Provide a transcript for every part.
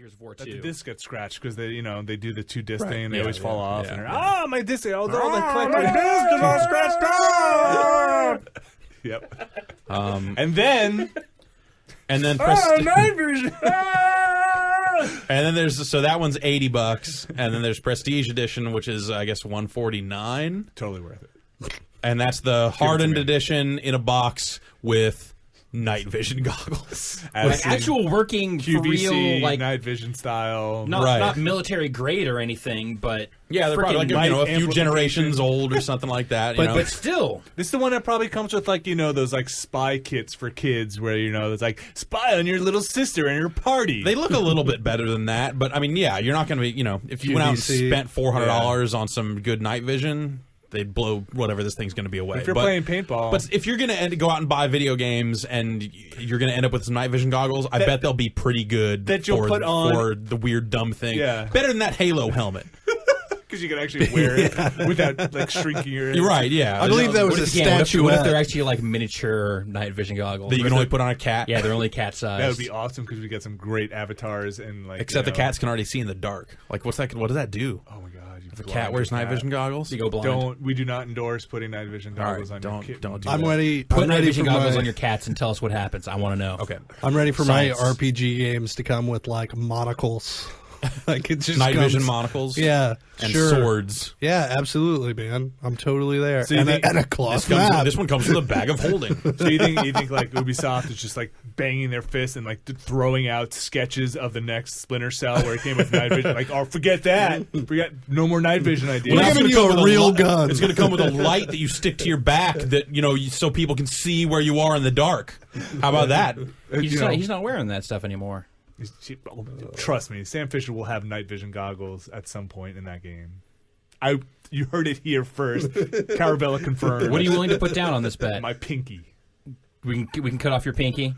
Gears of War 2. The disc gets scratched because they do the 2 disc thing and they Yeah, always fall off. yeah. And my disc! My disc is all scratched out. Yep. And then night vision. And then there's that one's $80, and then there's Prestige Edition, which is I guess $149. Totally worth it. And that's the hardened edition in a box with night vision goggles. Like actual working QVC, for real, like night vision style. not military grade or anything, but yeah, they're probably like a few generations old or something like that. But still, this is the one that probably comes with those like spy kits for kids, where it's like spy on your little sister and her party. They look a little bit better than that, but I mean, yeah, you're not going to be, if you went out and spent $400 on some good night vision, they'd blow whatever this thing's going to be away. If you're playing paintball. But if you're going to go out and buy video games and you're going to end up with some night vision goggles, I bet they'll be pretty good that you'll put on for the weird dumb thing. Yeah. Better than that Halo helmet. Because you can actually wear it without like shrinking your head. You're right, yeah. I believe that was a statuette. What if they're actually like miniature night vision goggles? That you can only put on a cat? Yeah, they're only cat size. That would be awesome because we get some great avatars and like. Except the cats can already see in the dark. Like, what does that do? Oh my god! The cat wears night vision goggles? You go blind. We do not endorse putting night vision goggles on your kid. Don't do I'm that. ready. Put night vision goggles on your cats and tell us what happens. I want to know. Okay. I'm ready for Science. my RPG games to come with like monocles. Like it just night comes, vision monocles? Yeah, And sure. swords. Yeah, absolutely, man. I'm totally there. So you think- and a cloth This map. one comes with a bag of holding. So you think like Ubisoft is just like banging their fists and like throwing out sketches of the next Splinter Cell where it came with night vision? Like, oh, forget that. Forget no more night vision ideas. We're giving you a real gun. It's going to come with a light that you stick to your back that so people can see where you are in the dark. How about that? He's not wearing that stuff anymore. Trust me, Sam Fisher will have night vision goggles at some point in that game. You heard it here first. Caravella confirmed. What are you willing to put down on this bet? My pinky. We can cut off your pinky.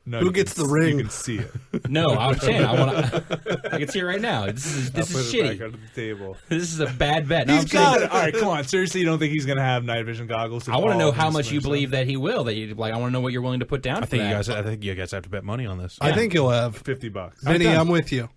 No, Who you gets can- the ring? You can see it. No, I'm saying I can see it right now. This is I'll put it shitty. back under the table. This is a bad bet. No, He's I'm saying- got it. All right, come on. Seriously, you don't think he's going to have night vision goggles? I want to know involved how in much you Splinter believe that he will. That you like. I want to know what you're willing to put down. I think for you guys have to bet money on this. I think you'll have. Cell? $50. Vinny, I'm with you.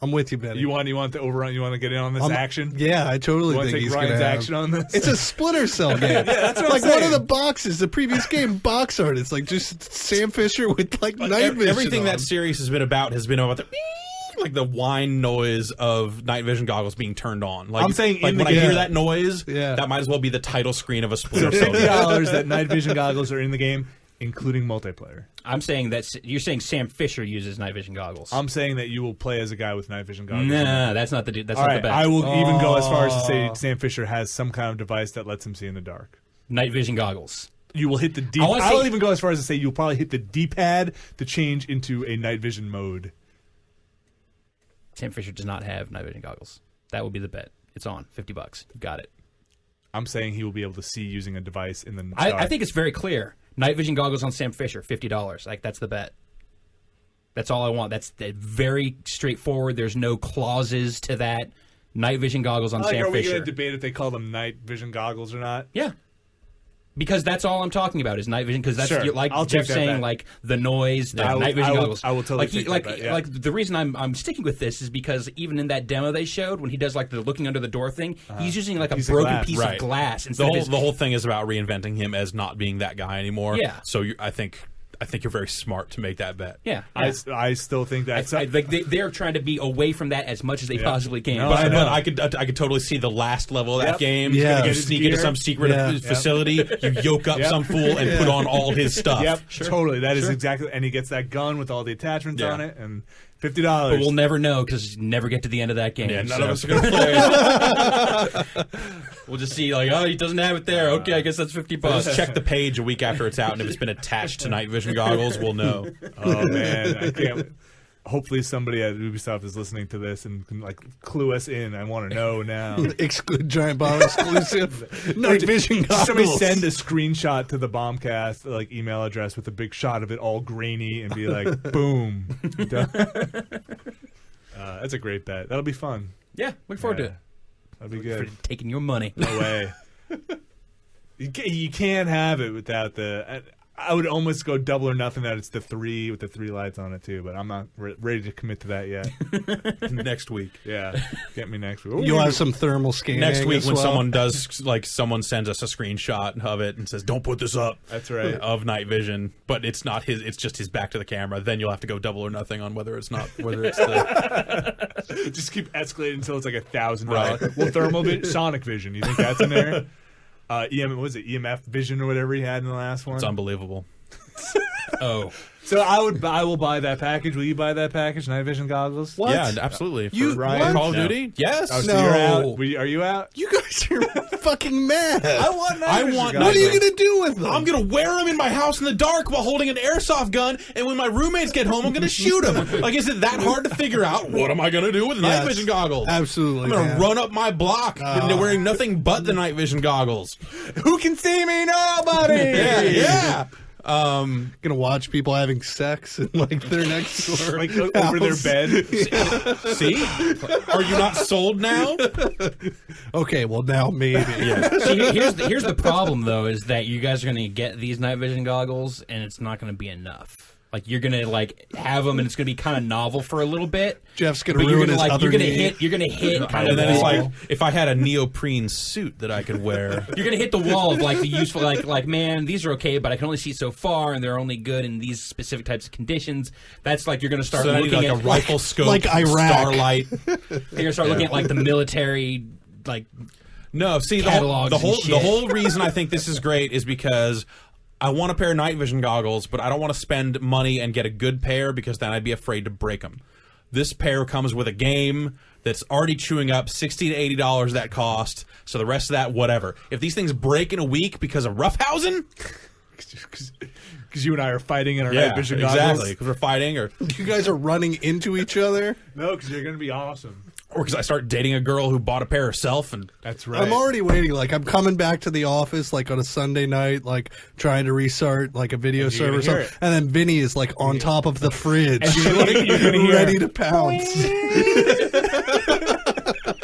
I'm with you, Benny. You want the overrun? You want to get in on this action? Yeah, I totally You want think to take he's Ryan's going to have action on this? It's a Splinter Cell game. that's what I'm like one saying. of the boxes, the previous game box art. It's like just Sam Fisher with like night vision. Everything on. that series has been about the whine noise of night vision goggles being turned on. Like, I'm saying like in the when I game- hear that noise, Yeah. that might as well be the title screen of a So Splinter Cell game. $50 that night vision goggles are in the game, including multiplayer. I'm saying that you're saying Sam Fisher uses night vision goggles. I'm saying that you will play as a guy with night vision goggles. Nah, that's not the. That's All not right, the bet. I will even go as far as to say Sam Fisher has some kind of device that lets him see in the dark. Night vision goggles. You will hit the D. I wanna I'll see- even go as far as to say you'll probably hit the D-pad to change into a night vision mode. Sam Fisher does not have night vision goggles. That would be the bet. It's on $50. You got it. I'm saying he will be able to see using a device in the dark. I think it's very clear. Night vision goggles on Sam Fisher, $50. Like that's the bet. That's all I want. That's very straightforward. There's no clauses to that. Night vision goggles on Sam are we Fisher. going to debate if they call them night vision goggles or not? Yeah. Because that's all I'm talking about is night vision. Because that's Sure. like I'll Jeff take that saying, bet. like the noise, the I will- night vision I will- goggles. I will totally take that bet, yeah. Like the reason I'm sticking with this is because even in that demo they showed when he does like the looking under the door thing, he's using like a piece of broken glass. piece Right. of glass The instead of his whole thing is about reinventing him as not being that guy anymore. Yeah. So I think you're very smart to make that bet. yeah. I still think that's like they're trying to be away from that as much as they possibly can. No, But know. I could totally see the last level of that Yep. game. Yeah. You Get his sneak into gear. some secret Yeah. facility, you yoke up Yep. some fool, and put on all his stuff. Yep, totally. That is exactly, and he gets that gun with all the attachments Yeah. on it, and $50. But we'll never know because you never get to the end of that game. Yeah, none so. of us are going to play. We'll just see like, oh, he doesn't have it there. Okay, I guess that's $50. Just check the page a week after it's out, and if it's been attached to night vision goggles, we'll know. Oh man, I can't. Hopefully, somebody at Ubisoft is listening to this and can like clue us in. I want to know now. Exclude Giant Bomb exclusive night vision goggles. Somebody send a screenshot to the Bombcast like email address with a big shot of it all grainy and be like, "Boom." That's a great bet. That'll be fun. Yeah, look forward to it. That'll be good. Taking your money. No way. You can't have it without the. I would almost go double or nothing that it's the 3 with the 3 lights on it too, but I'm not ready to commit to that yet. Next week. Yeah, get me next week. You'll have some thermal scanning. Next week as when well. someone sends us a screenshot of it and says, "Don't put this up." That's right. Of night vision, but it's not his. It's just his back to the camera. Then you'll have to go double or nothing on whether it's the. Just keep escalating until it's like $1,000. Right. Well, sonic vision. You think that's in there? EMF vision or whatever he had in the last one. It's unbelievable. Oh, So I will buy that package. Will you buy that package? Night vision goggles. What? Yeah, absolutely. You- For what? Call of No. Duty? Yes. Oh, so No. you're out. Are you out? You guys are fucking mad. I want night I vision want goggles. What are you gonna do with them? I'm gonna wear them in my house in the dark while holding an airsoft gun, and when my roommates get home, I'm gonna shoot them. Like, is it that hard to figure out? What am I gonna do with night Yes, vision goggles? absolutely, I'm gonna man. run up my block wearing nothing but the night vision goggles. Who can see me? Nobody. Yeah. Gonna watch people having sex in like their next door, Like over their house. bed. See? Are you not sold now? Okay, well now maybe. see, here's the problem though, is that you guys are going to get these night vision goggles, and it's not going to be enough. Like you're gonna have them, and it's gonna be kind of novel for a little bit. Jeff's gonna But you're ruin gonna his other you're gonna knee. hit. You're gonna hit kind And of. then it's wall. like, if I had a neoprene suit that I could wear. You're gonna hit the wall of like the useful, like man, these are okay, but I can only see so far, and they're only good in these specific types of conditions. That's like you're gonna start So I need looking like at a rifle scope, like Iraq. starlight. You're gonna start looking at like the military, like No, see Catalogs the and whole shit. reason I think this is great is because I want a pair of night vision goggles, but I don't want to spend money and get a good pair because then I'd be afraid to break them. This pair comes with a game that's already chewing up $60 to $80 that cost. So the rest of that, whatever. If these things break in a week because of roughhousing, Because you and I are fighting in our night vision goggles. exactly, because we're fighting, or You guys are running into each other. No, because you're gonna be awesome. because I start dating a girl who bought a pair herself, and That's right. I'm already waiting. Like I'm coming back to the office like on a Sunday night, like trying to restart like a video And you're server or gonna hear something. And then Vinny is like on top of the fridge, And you're gonna hear- ready to pounce.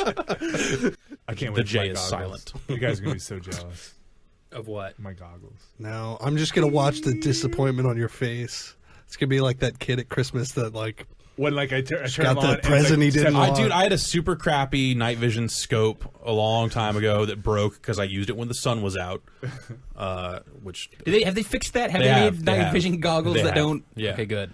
I can't the wait. for J my is goggles. silent. You guys are gonna be so jealous. of what? My goggles. No, I'm just gonna watch the disappointment on your face. It's gonna be like that kid at Christmas that like When like I turn got them the on, and it's present he didn't want. I had a super crappy night vision scope a long time ago that broke because I used it when the sun was out. Which Have they fixed that? Have They they, have, made they night have. vision goggles They that have. don't? Yeah. Okay, good.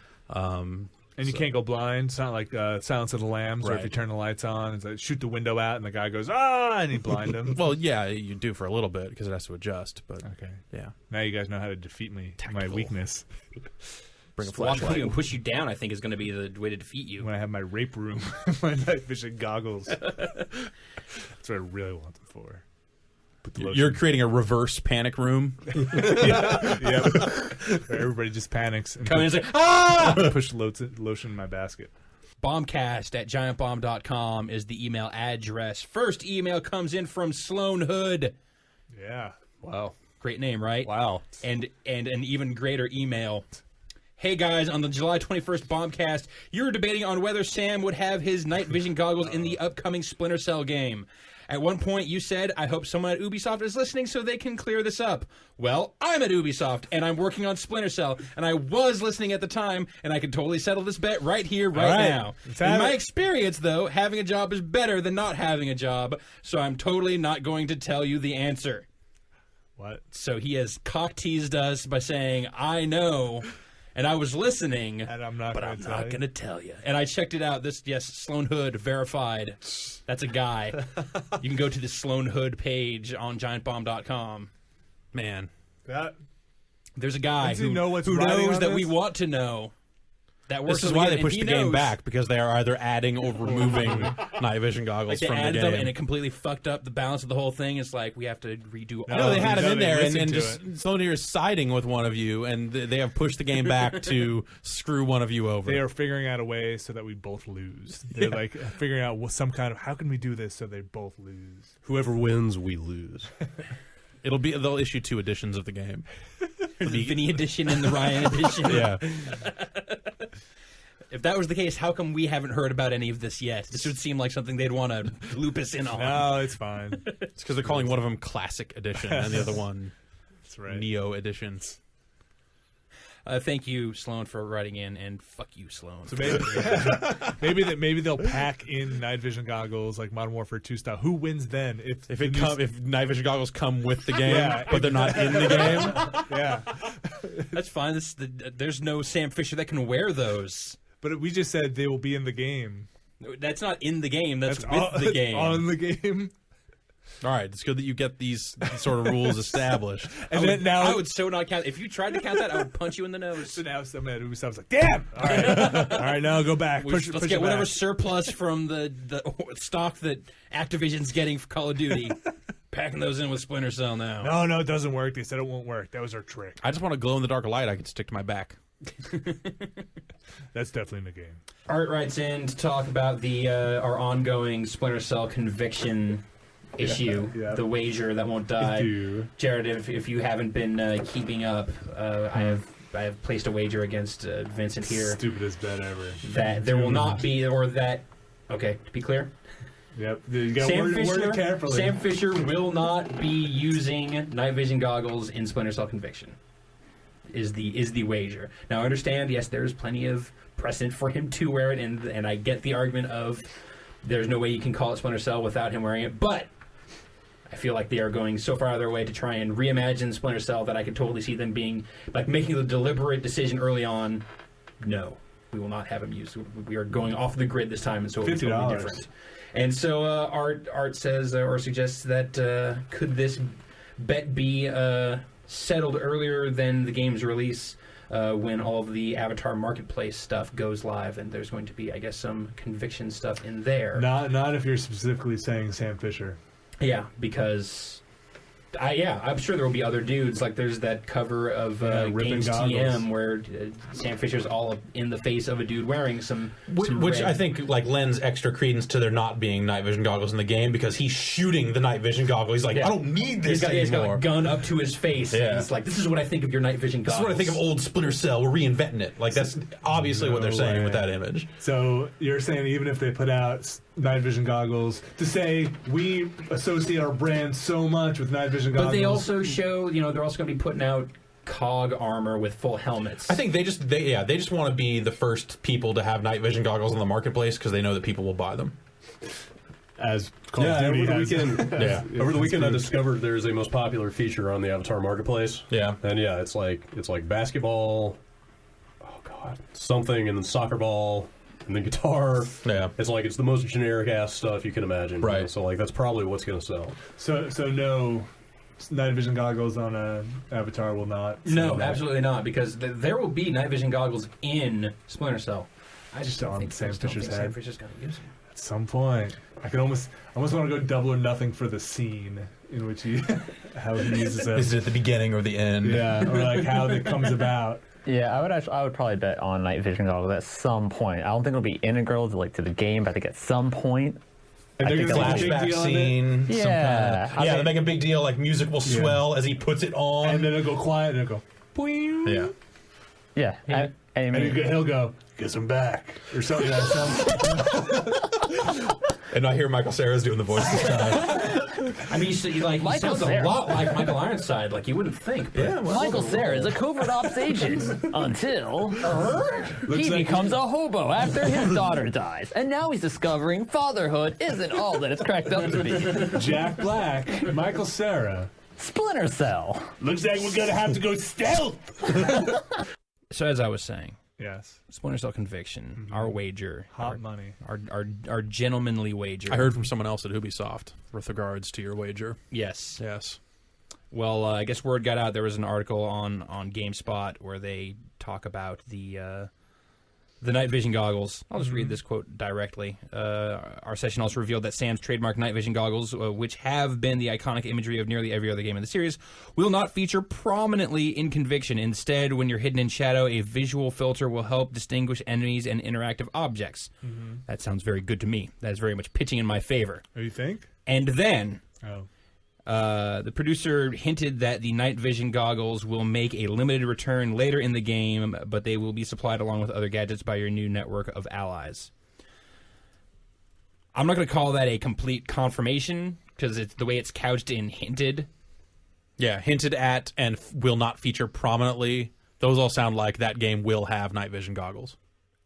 And you can't go blind. It's not like Silence of the Lambs, or if Right. you turn the lights on, it's like shoot the window out, and the guy goes and you blind him. well, yeah, you do for a little bit because it has to adjust. But Okay, yeah, now you guys know how to defeat me. My Tactical. weakness bring a Walk you flashlight. and push you down, I think, is going to be the way to defeat you. when I have my rape room, my night vision goggles. That's what I really want them for. Put the lotion. You're creating a reverse panic room. Yep. Where everybody just panics and Come in and say, ah! push lotion in my basket. Bombcast at giantbomb.com is the email address. First email comes in from Sloan Hood. Yeah. Wow. Great name, right? Wow. And an even greater email. Hey guys, on the July 21st Bombcast, you were debating on whether Sam would have his night vision goggles in the upcoming Splinter Cell game. At one point, you said, I hope someone at Ubisoft is listening so they can clear this up. Well, I'm at Ubisoft, and I'm working on Splinter Cell, and I was listening at the time, and I can totally settle this bet right here, right All right. now. Let's In have my it. experience, though, having a job is better than not having a job, so I'm totally not going to tell you the answer. What? So he has cock-teased us by saying, I know, and I was listening, And I'm not but gonna I'm tell not you. going to tell you. And I checked it out. Yes, Sloan Hood, verified. That's a guy. You can go to the Sloan Hood page on giantbomb.com. Man, That There's a guy Does he who, know what's who riding knows on that this? we want to know. That works this is on why game, they and pushed he the game knows. back, because they are either adding or removing night vision goggles Like they from the added game. them, and it completely fucked up the balance of the whole thing. It's like we have to redo all No, they had No, him in they there, and listened to just Sloan here is siding with one of you, and they have pushed the game back to screw one of you over. they are figuring out a way so that we both lose. They're like figuring out some kind of how can we do this so they both lose. Whoever wins, we lose. They'll issue 2 editions of the game. the Vinny edition and the Ryan edition. Yeah. If that was the case, how come we haven't heard about any of this yet? This would seem like something they'd want to loop us in on. No, it's fine. It's because they're calling one of them Classic Edition and the other one That's right. Neo Edition. Thank you, Sloan, for writing in, and fuck you, Sloan. So maybe they'll pack in night vision goggles like Modern Warfare 2 style. Who wins then? If night vision goggles come with the game, Yeah, but they're not in the game. Yeah, That's fine. There's no Sam Fisher that can wear those. but we just said they will be in the game. That's not in the game. That's with on, the game. on the game. All right, it's good that you get these sort of rules established. And then now I would so not count. If you tried to count that, I would punch you in the nose. So now someone at Ubisoft's like, damn! All right, now go back. Let's Push get it whatever back. surplus from the stock that Activision's getting for Call of Duty. Packing those in with Splinter Cell now. No, it doesn't work. They said it won't work. That was our trick. I just want a glow in the dark light I can stick to my back. That's definitely in the game. Art writes in to talk about the our ongoing Splinter Cell conviction issue, yeah. the wager that won't die. Jared, if you haven't been keeping up, I have placed a wager against Vincent here Stupidest bet ever. that there will not be, or that. Okay, to be clear, Yep. You got to word it carefully. Sam Fisher will not be using night vision goggles in Splinter Cell Conviction. Is the wager. Now I understand, yes, there's plenty of precedent for him to wear it, and I get the argument of there's no way you can call it Splinter Cell without him wearing it, but I feel like they are going so far out of their way to try and reimagine Splinter Cell that I could totally see them being like making the deliberate decision early on. No, we will not have him used. We are going off the grid this time, and so it'll be totally different. And so Art says or suggests that could this bet be settled earlier than the game's release when all of the Avatar Marketplace stuff goes live, and there's going to be, I guess, some conviction stuff in there. Not if you're specifically saying Sam Fisher. Yeah, because I'm sure there will be other dudes. Like there's that cover of Games TM where Sam Fisher's all in the face of a dude wearing some Which red. I think like lends extra credence to there not being night vision goggles in the game because he's shooting the night vision goggle. He's like, Yeah. I don't need this He's got anymore. a gun up to his face. Yeah. And it's like, this is what I think of your night vision This goggles. is what I think of old Splinter Cell. We're reinventing it. Like that's obviously what they're saying with that image. So you're saying even if they put out night vision goggles to say we associate our brand so much with night vision goggles, But they also show, they're also going to be putting out COG armor with full helmets. I think they just want to be the first people to have night vision goggles on the marketplace because they know that people will buy them. as Call of Duty over the has. weekend. Over the weekend, I discovered there's a most popular feature on the Avatar Marketplace. Yeah. And yeah, it's like basketball. Oh god, something, and then soccer ball, and then guitar. Yeah. It's the most generic ass stuff you can imagine. Right. You know? So like that's probably what's gonna sell. So no night vision goggles on a Avatar will not. No, sell that. absolutely not, because there will be night vision goggles in Splinter Cell. I Just on Sam Fisher's Sam head. Fisher's going to use them. At some point, I almost want to go double or nothing for the scene in which he how he uses them. Is it at the beginning or the end? Yeah, or like how it comes about. Yeah, I would probably bet on night vision goggles at some point. I don't think it'll be integral to the game, but I think at some point. And they're think gonna make a big Flashback deal on it. scene. Yeah, Some kind of, they make a big deal. Like music will swell as he puts it on. And then it'll go quiet and it'll go. Boing. Yeah. Yeah, And he'll go, "Guess I'm back," or something. And I hear Michael Cera's doing the voice this time. I mean, he Michael sounds a Cera. lot like Michael Ironside, like you wouldn't think. But Michael Cera is a covert ops agent until he like- becomes a hobo after his daughter dies. And now he's discovering fatherhood isn't all that it's cracked up to be. Jack Black, Michael Cera. Splinter Cell. Looks like we're gonna have to go stealth. So as I was saying, Yes, Splinter Cell Conviction, our wager, hot money. our gentlemanly wager. I heard from someone else at Ubisoft with regards to your wager. Yes. Yes. Well, I guess word got out. There was an article on GameSpot where they talk about the night vision goggles. I'll just read this quote directly. Our session also revealed that Sam's trademark night vision goggles, which have been the iconic imagery of nearly every other game in the series, will not feature prominently in Conviction. Instead, when you're hidden in shadow, a visual filter will help distinguish enemies and interactive objects. That sounds very good to me. That is very much pitching in my favor. Oh, you think? And then Oh, the producer hinted that the night vision goggles will make a limited return later in the game, but they will be supplied along with other gadgets by your new network of allies. I'm not going to call that a complete confirmation, because it's the way it's couched in hinted. Yeah, hinted at and will not feature prominently Those all sound like that game will have night vision goggles.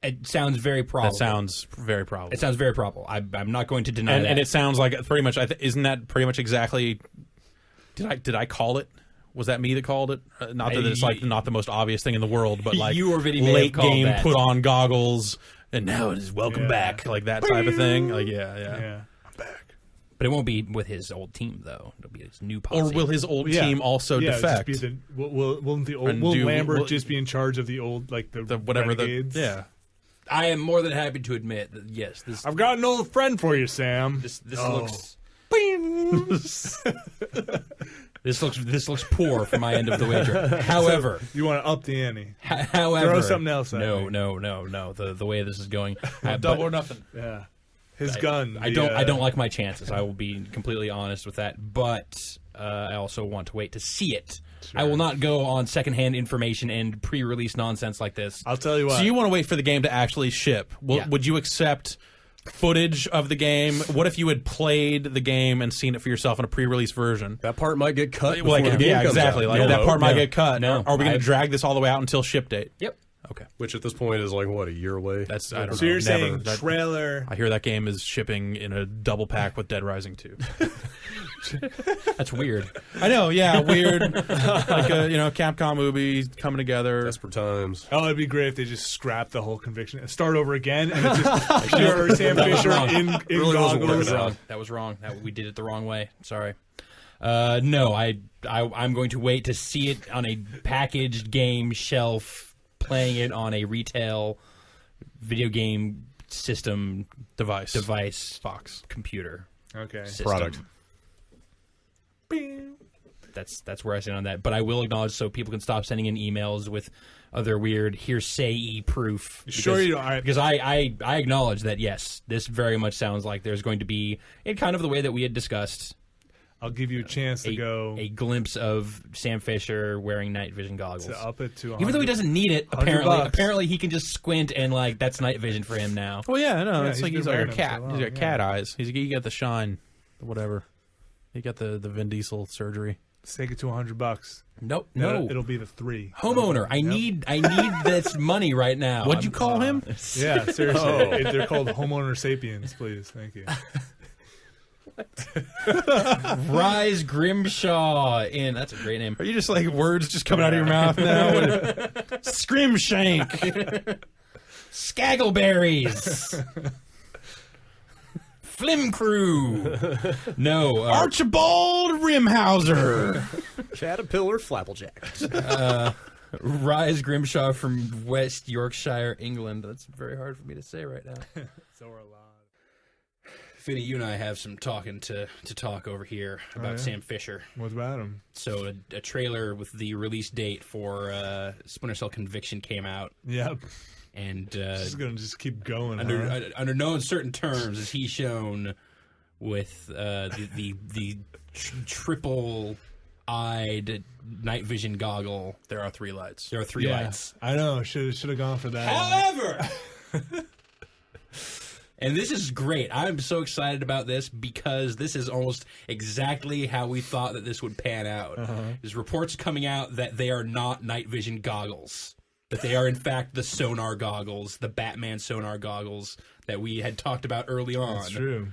It sounds very probable. That sounds very probable. It sounds very probable. I'm not going to deny that. And it sounds like pretty much. Isn't that pretty much exactly? Did I call it? Was that me that called it? Not that it's like not the most obvious thing in the world, but like You or Vinny may have late called game that. put on goggles and now it is welcome back, like that type of thing. Like Yeah. I'm back. But it won't be with his old team, though. It'll be his new posse. Or will his old team also defect? Just be will Lambert just be in charge of the old, like the whatever renegades? I am more than happy to admit that, yes, this I've got an old friend for you, Sam. this looks... This looks poor for my end of the wager. However, You want to up the ante? however, Throw something else at me. No. The way this is going, Double or nothing. Yeah. His gun. I don't like my chances. I will be completely honest with that. But I also want to wait to see it. Sure. I will not go on secondhand information and pre-release nonsense like this. I'll tell you what. So you want to wait for the game to actually ship? Yeah. Would you accept footage of the game? What if you had played the game and seen it for yourself in a pre-release version? That part might get cut. before Like, the game yeah, comes exactly. out. Like You'll that know. part might No. get cut. No. Are we going I- to drag this all the way out until ship date? Yep. Okay. Which at this point is like, what, a year away? That's I don't So know. you're saying Never. trailer. I hear that game is shipping in a double pack with Dead Rising 2. That's weird. I know, yeah, weird. Like a Capcom movie coming together. Desperate times. Oh, it'd be great if they just scrap the whole conviction and start over again, and it's just pure Sam Fisher in Really wasn't goggles. working out. Wrong. That was wrong. We did it the wrong way. Sorry. No, I'm going to wait to see it on a packaged game shelf, playing it on a retail video game system device box computer Okay. system. Product. That's where I stand on that. But I will acknowledge so people can stop sending in emails with other weird hearsay proof. Sure you don't. Because I acknowledge that, yes, this very much sounds like there's going to be, in kind of the way that we had discussed, I'll give you a chance to go a glimpse of Sam Fisher wearing night vision goggles. to up it to 100. Even though he doesn't need it, $100. apparently he can just squint and like that's night vision for him now. Well, yeah, no, Yeah, it's he's like been he's like a wearing them cat. so long, He's got yeah. cat eyes. He got the shine, whatever. He got the Vin Diesel surgery. Let's take it to $100. Nope, no. It'll be the 3. Homeowner, I need this money right now. What'd you call him? Yeah, seriously. They're called homeowner sapiens, please. Thank you. Rise Grimshaw in. That's a great name. Are you just like words just coming out of your mouth now? Scrimshank. Skaggleberries. Flim Crew. No. Archibald Rimhauser. Caterpillar Flapplejack. Rise Grimshaw from West Yorkshire, England. That's very hard for me to say right now. So are a lot. Finny, you and I have some talking to talk over here about yeah? Sam Fisher. What about him? So a trailer with the release date for Splinter Cell Conviction came out, Yep. and This is going to just keep going. under no uncertain terms is he shown with the triple-eyed night vision goggle. There are 3 lights. There are 3 Yeah, lights. I know. Should have gone for that. However, and this is great. I'm so excited about this because this is almost exactly how we thought that this would pan out. There's reports coming out that they are not night vision goggles. That they are, in fact, the sonar goggles, the Batman sonar goggles that we had talked about early on. That's true.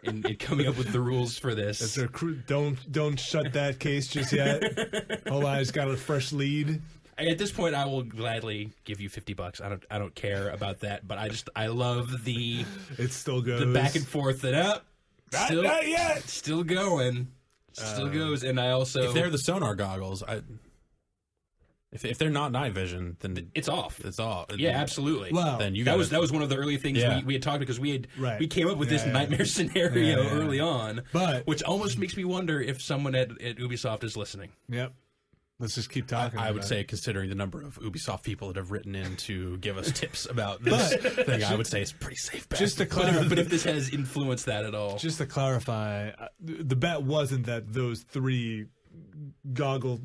In coming up with the rules for this. That's don't shut that case just yet. Hold on, I just got a fresh lead. At this point, I will gladly give you $50. I don't care about that, but I love the It still goes. the back and forth and up. Still, Not yet. Still going. Still goes, and I also If they're the sonar goggles, if they're not night vision, then it's off. it's off. Yeah, absolutely. Wow. Then you that got was one of the early things Yeah. we had talked because we came up with this Yeah. nightmare scenario Yeah. early on, But which almost makes me wonder if someone at Ubisoft is listening. yep. Let's just keep talking. I would about say, it. considering the number of Ubisoft people that have written in to give us tips about this thing, I would say it's pretty safe bet. just to clarify. But if this has influenced that at all, Just to clarify, the bet wasn't that those 3 goggles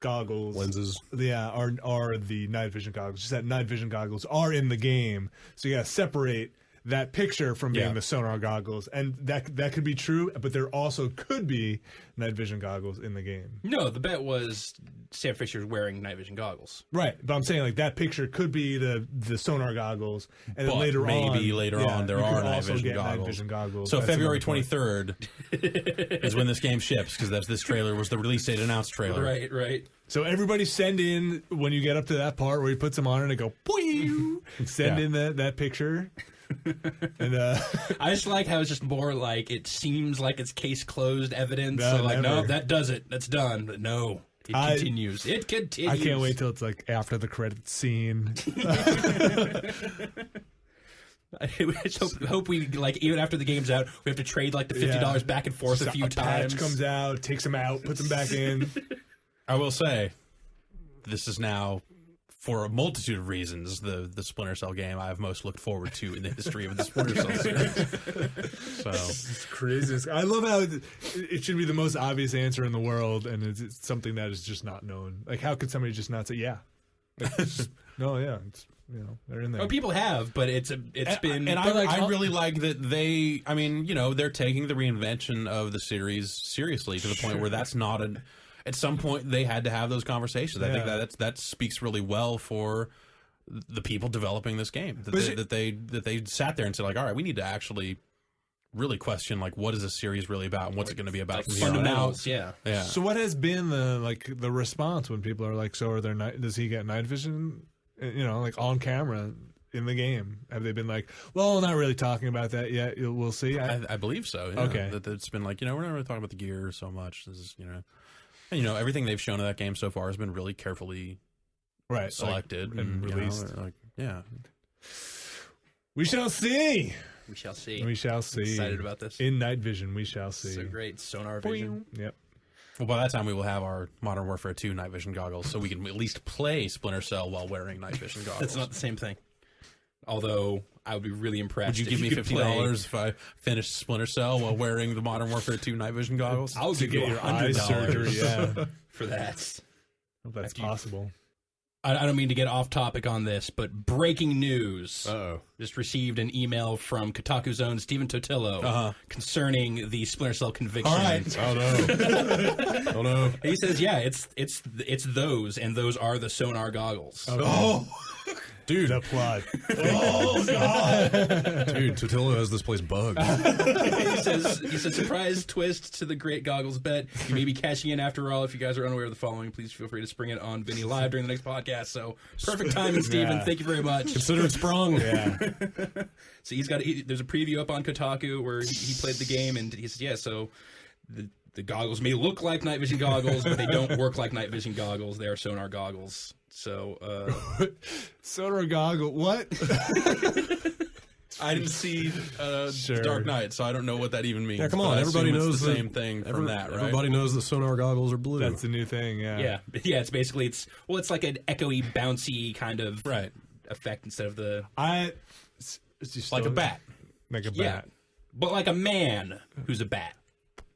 Lenses. are the night vision goggles. Just that night vision goggles are in the game, so you got to separate that picture from being Yeah. the sonar goggles, and that could be true, but there also could be night vision goggles in the game. No, the bet was Sam Fisher's wearing night vision goggles. Right, but I'm saying like that picture could be the sonar goggles, and then But later maybe on, later yeah, on there you are could night also vision get goggles. night vision goggles. So That's February another point. 23rd is when this game ships, because this trailer was the release date announced trailer. Right. So everybody send in when you get up to that part where he puts them on and they go, "Boing!" Send Yeah. in that picture. And I just like how it's just more like it seems like it's case closed evidence. No, So like, never. no, that does it. That's done. But no, it continues. It continues. I can't wait till it's like after the credits scene. I just hope we like even after the game's out, we have to trade like the $50 back and forth a few times. Patch comes out, takes them out, puts them back in. I will say, this is now, for a multitude of reasons, the Splinter Cell game I've most looked forward to in the history of the Splinter Cell series. So It's crazy. I love how it should be the most obvious answer in the world, and it's something that is just not known. Like, how could somebody just not say, yeah? Like, no, yeah. It's, they're in there. Oh, people have, but it's been. And but, I really like that they. I mean, they're taking the reinvention of the series seriously to the point where that's not an. At some point, they had to have those conversations. I think that speaks really well for the people developing this game. That they sat there and said, like, all right, we need to actually really question, like, what is this series really about and what's it going to be about from here on out. fundamentals. Yeah. So what has been the response when people are like, so are there does he get night vision, like on camera in the game? Have they been like, well, not really talking about that yet, we'll see? I believe so. Yeah. Okay. That it's been like, we're not really talking about the gear so much. This is, and everything they've shown of that game so far has been really carefully right, selected and released. Yeah. We shall see. We shall see. We shall see. Excited about this. In night vision, we shall see. So great. Sonar vision. Yep. Well, by that time, we will have our Modern Warfare 2 night vision goggles, so we can at least play Splinter Cell while wearing night vision goggles. That's not the same thing. Although I would be really impressed. Would you give me could play- $50 if I finished Splinter Cell while wearing the Modern Warfare 2 night vision goggles? I'll To give get you your eye surgery, yeah. for that. Hope that's possible. I don't mean to get off topic on this, but breaking news. Uh-oh. Just received an email from Kotaku's own Stephen Totillo concerning the Splinter Cell conviction. All right. Oh no! Oh no! He says, yeah, it's those, and those are the sonar goggles. Oh, Dude, The plot. dude, Totillo has this place bugged. He says, surprise twist to the great goggles bet. You may be cashing in after all. If you guys are unaware of the following, please feel free to spring it on Vinny Live during the next podcast. So perfect timing, Steven. Yeah. Thank you very much. Consider it sprung. Yeah. So there's a preview up on Kotaku where he played the game, and he says, yeah, so the goggles may look like night vision goggles, but they don't work like night vision goggles. They are sonar goggles. So, Sonar goggle. What? I didn't see Sure. Dark Knight, so I don't know what that even means. Yeah, come but on. I Everybody assume knows it's the same thing from that, right? Everybody knows the sonar goggles are blue. That's the new thing, yeah. yeah, it's basically, it's like an echoey, bouncy kind of effect instead of the... Like a bat. Like a Yeah. bat. But like a man who's a bat.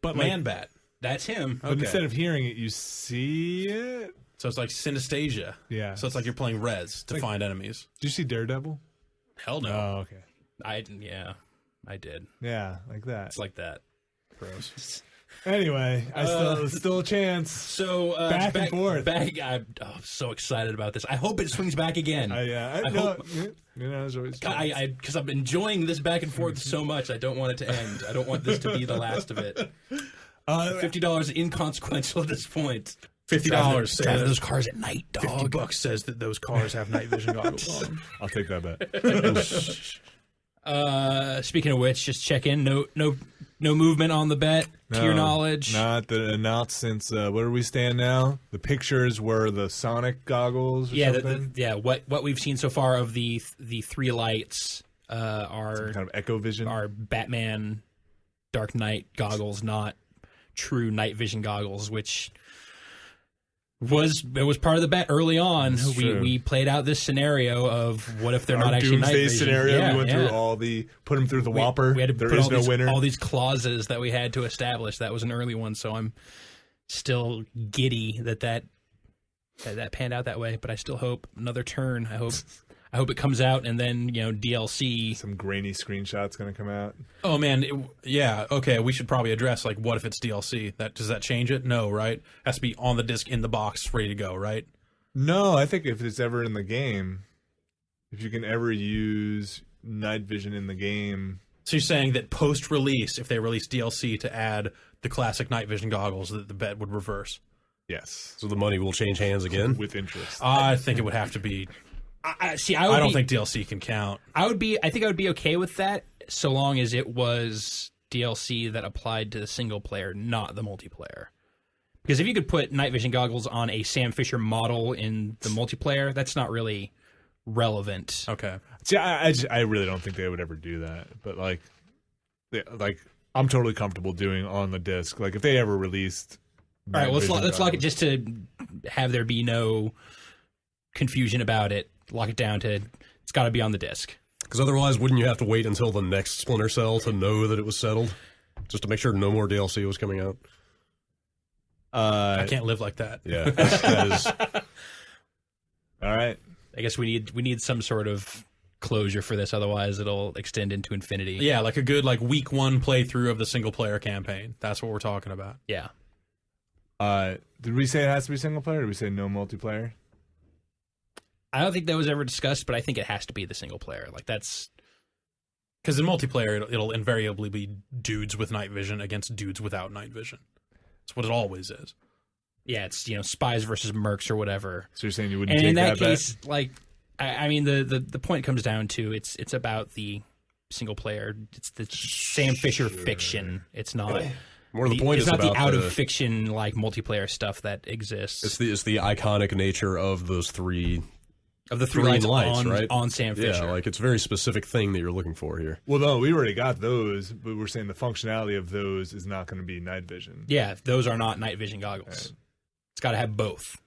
But Man bat. That's him. But instead of hearing it, you see it. So it's like synesthesia. Yeah. So it's like you're playing Rez to find enemies. Did you see Daredevil? Hell no. Oh, okay. I did. Yeah, like that. It's like that. Gross. Anyway, still a chance. So Back and forth. I'm so excited about this. I hope it swings back again. I hope- there's always because I'm enjoying this back and forth so much. I don't want it to end. I don't want this to be the last of it. $50 inconsequential at this point. $50 Driving says those cars at night, dog. $50 says that those cars have night vision goggles on them. I'll take that bet. Speaking of which, just check in. No movement on the bet, to your knowledge. Not announced since where do we stand now? The pictures were the Sonic goggles or something? What we've seen so far of the three lights are kind of Echo Vision. are Batman Dark Knight goggles, not true night vision goggles, which was part of the bet early on. We played out this scenario of what if they're Our not actually night doomsday vision. scenario. Yeah, we went yeah. through put them through the Whopper. We had to there put is no winner. all these clauses that we had to establish. That was an early one, so I'm still giddy that panned out that way. But I still hope another turn. I I hope it comes out and then DLC. Some grainy screenshots going to come out. Oh man, yeah. Okay, we should probably address like, what if it's DLC? Does that change it? No, right? Has to be on the disc in the box, ready to go, right? No, I think if it's ever in the game, if you can ever use night vision in the game. So you're saying that post-release, if they release DLC to add the classic night vision goggles, that the bet would reverse? Yes. So the money will change hands again? With interest. I think it would have to be. I don't think DLC can count. I think I would be okay with that so long as it was DLC that applied to the single player, not the multiplayer. Because if you could put night vision goggles on a Sam Fisher model in the multiplayer, that's not really relevant. Okay. See, I really don't think they would ever do that. But like I'm totally comfortable doing on the disc. Like if they ever released. All right, well, let's lock it just to have there be no confusion about it. Lock it down to it's got to be on the disc. Because otherwise, wouldn't you have to wait until the next Splinter Cell to know that it was settled? Just to make sure no more DLC was coming out? I can't live like that. Yeah. That is... All right. I guess we need some sort of closure for this, otherwise it'll extend into infinity. Yeah, like a good week 1 playthrough of the single player campaign. That's what we're talking about. Yeah. Did we say it has to be single player, or did we say no multiplayer? I don't think that was ever discussed, but I think it has to be the single player. Like that's because in multiplayer it'll invariably be dudes with night vision against dudes without night vision. That's what it always is. Yeah, it's spies versus mercs or whatever. So you're saying you wouldn't and take in that bet? case, like I mean the point comes down to it's about the single player. It's the Sam Fisher fiction. It's not More the point it's is not about the out of fiction like multiplayer stuff that exists. It's the iconic nature of those three green lights on, right? on Sam Fisher. Yeah, like it's a very specific thing that you're looking for here. Well, no, we already got those, but we're saying the functionality of those is not going to be night vision. Yeah, those are not night vision goggles. Right. It's got to have both.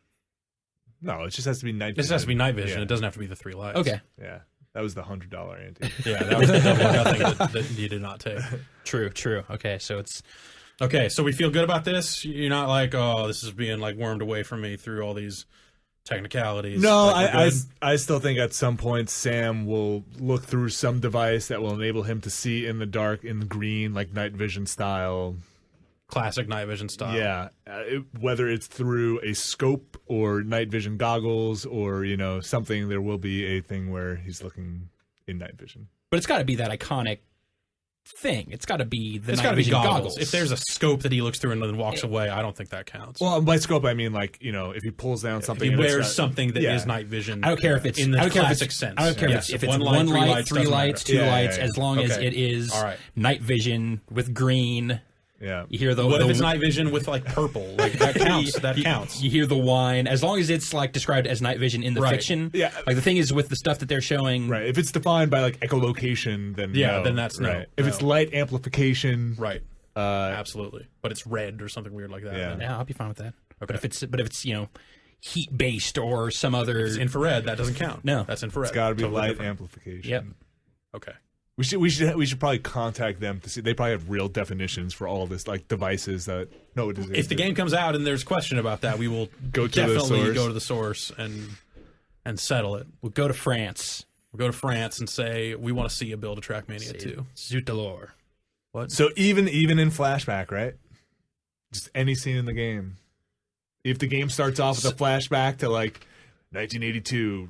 No, it just has to be night vision. This has to be night vision. Yeah. It doesn't have to be the 3 lights. Okay. Yeah, that was the $100 ante. Yeah, that was the double nothing that you did not take. True. Okay, so it's Okay, so we feel good about this. You're not like, oh, this is being wormed away from me through all these technicalities. No, we're good? I still think at some point Sam will look through some device that will enable him to see in the dark, in the green, like night vision style. Classic night vision style. Yeah, whether it's through a scope or night vision goggles or something, there will be a thing where he's looking in night vision. but it's got to be that iconic thing. It's got to be the It's night got to be vision goggles. If there's a scope that he looks through and then walks away, I don't think that counts. Well, by scope I mean if he pulls down if something, he and it's wears got- something that is yeah. night vision, I don't care if it's in the I don't care if classic it's, sense. I don't care Yes, if it's one one light, light, 3 three lights, lights, doesn't 2 Yeah, lights, yeah, yeah. as long as Okay. it is All right. night vision with green. Yeah. You hear the What if it's night vision with purple? That counts. That counts. You hear the whine, as long as it's described as night vision in the Right. fiction. Yeah. Like the thing is with the stuff that they're showing. Right. If it's defined by echolocation, then Yeah, no. then that's no. Right. If No. it's light amplification, Right. Absolutely. But it's red or something weird like that. Yeah. Yeah, I'll be fine with that. Okay. But if it's heat based or some other It's infrared. That doesn't count. No. That's infrared. it's got to be Totally light different. amplification. Yep. Okay. We should probably contact them to see. They probably have real definitions for all this, devices that. No, it is. If the game comes out and there's question about that, we will Go to the definitely source. go to the source and settle it. we'll go to France. We'll go to France and say we want to see a build a Trackmania 2. Zut d'alors. So even in flashback, right? Just any scene in the game. If the game starts off with a flashback to 1982,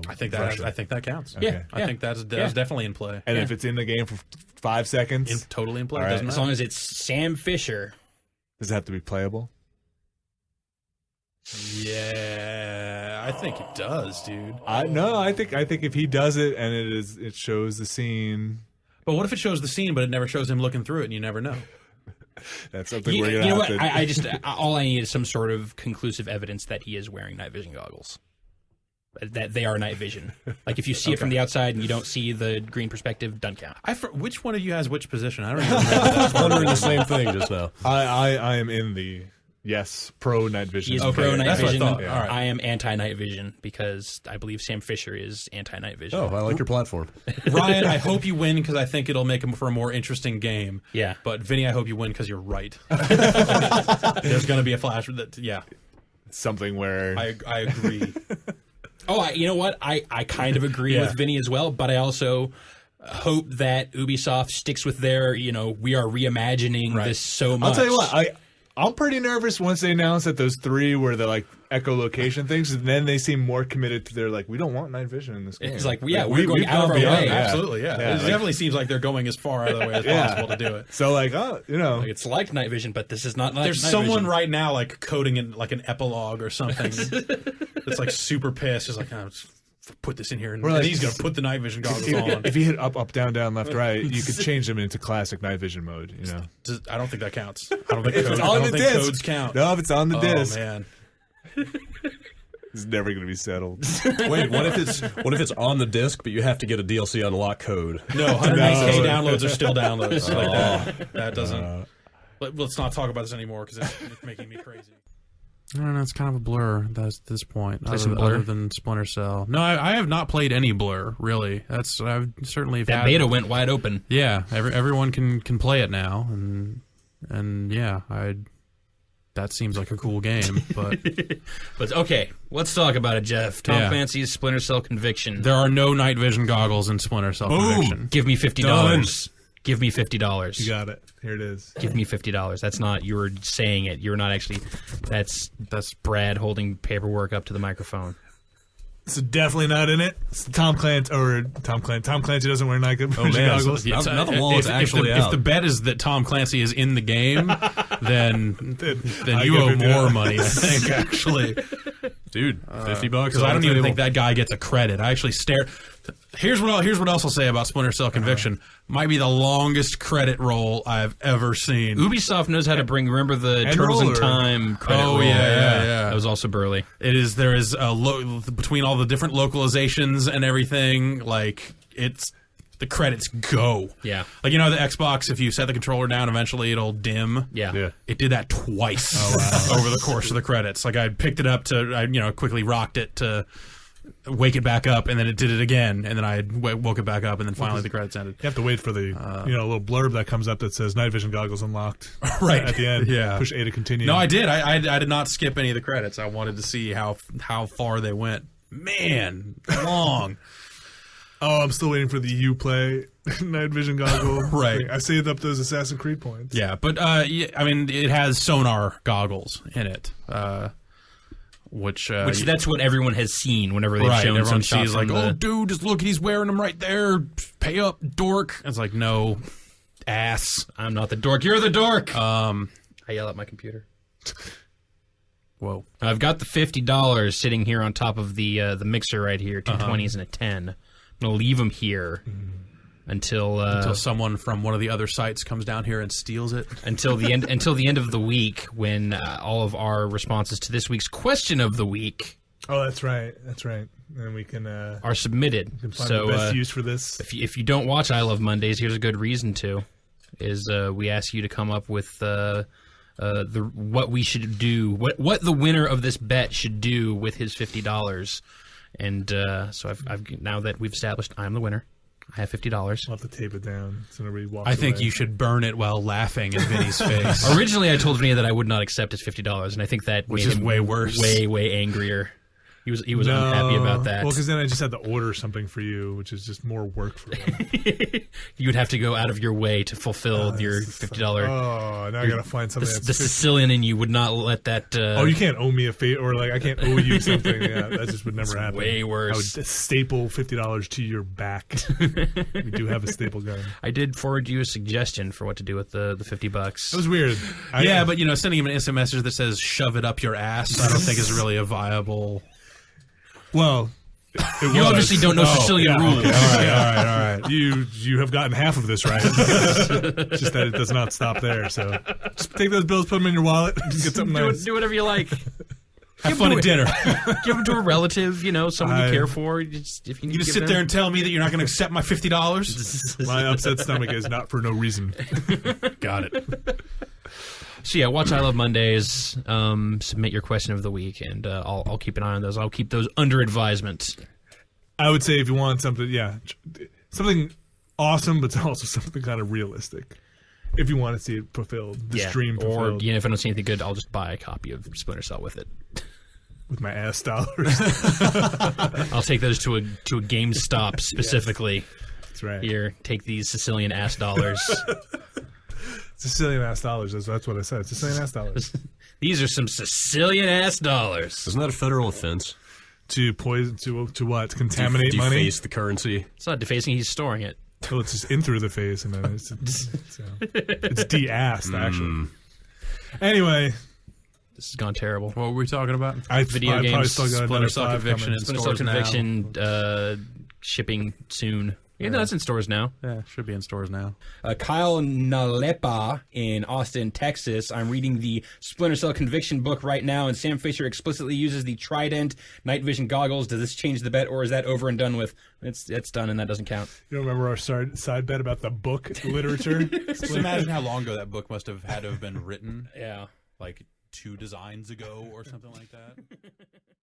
I think Russia. that counts. Okay. Yeah. I think that's definitely in play. And if it's in the game for 5 seconds, Totally in play. All right. Doesn't As matter. long as it's Sam Fisher. does it have to be playable? Yeah, I think it does, dude. I think if he does it and it shows the scene. But what if it shows the scene, but it never shows him looking through it, and you never know? That's something You, we're you gonna know have what? to. I just all I need is some sort of conclusive evidence that he is wearing night vision goggles. That they are night vision. Like if you see it from the outside and you don't see the green perspective, doesn't count. Which one of you has which position? I don't even remember. I was wondering the same thing just now. I am in the pro night vision. He is Okay, pro night that's what I vision. thought. Yeah. All right. I am anti night vision because I believe Sam Fisher is anti night vision. Oh, I like your platform. Ryan, I hope you win because I think it'll make him for a more interesting game. Yeah. But Vinny, I hope you win because you're right. There's going to be a flash. Yeah, Something where I agree. Oh, you know what? I kind of agree with Vinny as well, but I also hope that Ubisoft sticks with their, we are reimagining this so much. I'll tell you what, I'm pretty nervous once they announce that those 3 were the like echolocation things, and then they seem more committed to their like, we don't want night vision in this game. It's like, we're going out of our beyond way. that. Absolutely, yeah. It definitely seems like they're going as far out of the way as possible to do it. So like, It's like night vision, but this is not night. There's night someone vision. right now like coding in like an epilogue or something. That's like super pissed. It's like, put this in here, and like, he's gonna put the night vision goggles on. if you hit up, down, down, left, right, you could change them into classic night vision mode. I don't think that counts. I don't think, If it's on the disc. codes count. No, if it's on the disc, Oh man. it's never going to be settled. Wait, what if it's on the disc, but you have to get a DLC unlock code? No, 100K downloads are still downloads. That doesn't. Let's not talk about this anymore because it's making me crazy. I don't know. It's kind of a blur at this point. Other than Splinter Cell. No, I have not played any Blur really. I've certainly That beta went wide open. Yeah, everyone can play it now, and yeah, that seems like a cool game, but But okay, let's talk about it, Jeff. Tom Clancy's Splinter Cell Conviction. there are no night vision goggles in Splinter Cell Conviction. Give me $50. Give me $50. You got it. Here it is. Give me $50. That's not you were saying it. You're not actually. That's Brad holding paperwork up to the microphone. So definitely not in it. It's Tom Clancy. Tom Clancy doesn't wear night vision goggles. Yeah, Now the wall is actually if out. the bet is that Tom Clancy is in the game, then I you give owe it more down. money, I think, actually. Dude, $50. Because I don't even think that guy gets a credit. I actually stare. Here's what else I'll say about Splinter Cell Conviction. Might be the longest credit roll I've ever seen. Ubisoft knows how to bring. Remember the End Turtles in roll or- Time credit roll? yeah. That was also Burley. There is between all the different localizations and everything, like the credits go. Yeah. Like the Xbox, if you set the controller down, eventually it'll dim. Yeah. It did that twice over the course of the credits. Like I picked it up I quickly rocked it to wake it back up, and then it did it again, and then I woke it back up, and then finally the credits ended. You have to wait for the little blurb that comes up that says night vision goggles unlocked. Right at the end. Yeah. Push A to continue. No, I did. I did not skip any of the credits. I wanted to see how far they went. Man, long. Oh, I'm still waiting for the Uplay night vision goggle. Right. thing. I saved up those Assassin's Creed points. Yeah, but it has sonar goggles in it, which that's what everyone has seen whenever they've shown everyone some shots sees like, from oh, the... dude, just look, he's wearing them right there. Pay up, dork. It's like, no, ass. I'm not the dork. You're the dork. I yell at my computer. Whoa. I've got the $50 sitting here on top of the mixer right here, two 20s and a 10. I'm gonna leave them here until someone from one of the other sites comes down here and steals it. until the end of the week, when all of our responses to this week's question of the week Oh, that's right. And we can are submitted. find So the best use for this. if you don't watch I Love Mondays, here's a good reason to. We ask you to come up with what we should do, what the winner of this bet should do with his $50. And so I've now that we've established I'm the winner, I have $50. I'll have to tape it down so nobody walks I think away. you should burn it while laughing in Vinny's face. Originally, I told Vinny that I would not accept his $50, and I think that Which made is him way worse. way angrier. He was unhappy about that. Well, because then I just had to order something for you, which is just more work for me. You would have to go out of your way to fulfill your $50. Oh, now I gotta find something The that's Sicilian in you would not let that. Oh, you can't owe me a favor, or like I can't owe you something. Yeah, that just would never happen. way worse. I would staple $50 to your back. We do have a staple gun. I did forward you a suggestion for what to do with the $50. That was weird. Yeah, but sending him an instant message that says "shove it up your ass," I don't think is really a viable. Well, You obviously don't know Sicilian rules. Okay. All right. You have gotten half of this right. Just that it does not stop there. So just take those bills, put them in your wallet, get something nice. Do whatever you like. Have fun at dinner. Give them to a relative, someone you care for. If you need You just sit there and tell me that you're not going to accept my $50. My upset stomach is not for no reason. Got it. So yeah, watch I Love Mondays. Submit your question of the week, and I'll keep an eye on those. I'll keep those under advisement. I would say if you want something, something awesome, but also something kind of realistic. If you want to see it fulfilled, this dream fulfilled. Or if I don't see anything good, I'll just buy a copy of Splinter Cell with it. with my ass dollars. I'll take those to a GameStop specifically. That's right. Here, take these Sicilian ass dollars. Sicilian ass dollars. That's what I said. Sicilian ass dollars. These are some Sicilian ass dollars. Isn't that a federal offense? To poison, to what? Contaminate money? Deface the currency. It's not defacing, he's storing it. Well, it's just in through the face, and then it's de-assed, actually. Anyway. This has gone terrible. What were we talking about? Video I've games, probably still got Splinter another Cell 5 Conviction coming. in Splinter Cell stores now. Conviction shipping soon. Yeah, no, it's in stores now. Yeah, should be in stores now. Kyle Nalepa in Austin, Texas. I'm reading the Splinter Cell Conviction book right now, and Sam Fisher explicitly uses the Trident night vision goggles. Does this change the bet, or is that over and done with? It's done, and that doesn't count. You remember our side bet about the book literature? Just imagine how long ago that book must have had to have been written. Yeah. Like 2 designs ago or something like that.